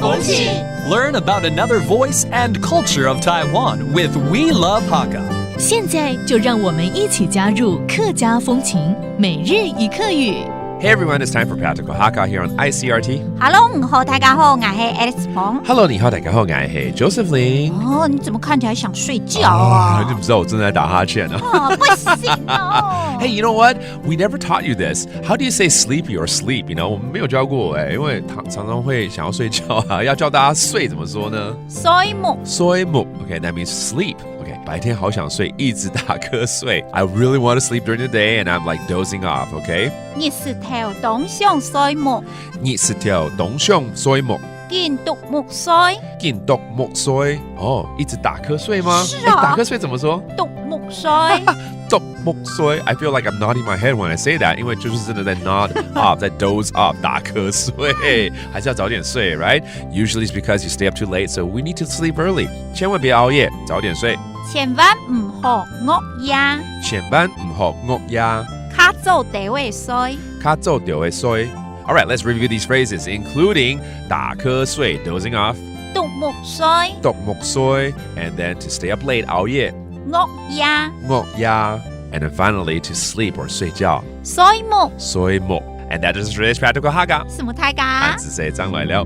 风气 Learn about another voice and culture of Taiwan with We Love Hakka. 现在就让我们一起加入客家风情每日一课语。Hey everyone, it's time for Practical Hakka here on ICRT. Hello， 午后大家好，我是 Alex 彭。Hello， 你好，大家好，我是 Joseph Lin。哦，你怎么看起来想睡觉啊？你不知道我正在打哈欠呢。不行哦。Hey, you know what? We never taught you this. How do you say sleepy or sleep? You know, 我们没有教过因为常常会想要睡觉啊，要教大家睡怎么说呢？睡梦。睡梦 Okay, that means sleep. Okay, 白天好想睡，一直打瞌睡。I really want to sleep during the day, and I'm like dozing off. Okay. 你是条东上睡梦，你是條東上睡夢，見獨木睡，見獨木睡。哦，一直打瞌睡嗎？是啊。打瞌睡怎麼說？獨木睡。獨木睡。I feel like I'm nodding my head when I say that，因為就是真的在 nod off， 在 doze off， 打瞌睡，還是要早點睡 ，right? Usually it's because you stay up too late, so we need to sleep early。千萬別熬夜，早點睡。千萬唔好惡夜，千萬唔好惡夜。較早地位睡，較早就會睡。All right, let's review these phrases, including 打瞌睡 dozing off, 獨木睡，獨木睡, and then to stay up late 熬夜惡夜，惡夜 and then finally to sleep or 睡覺睡夢，睡夢 And that is today's Practical Hakka. 什麼大家？俺是誰張來了？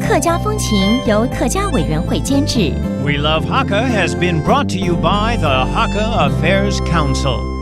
客家風情由客家委員會監製。 We Love Hakka has been brought to you by the Hakka Affairs Council.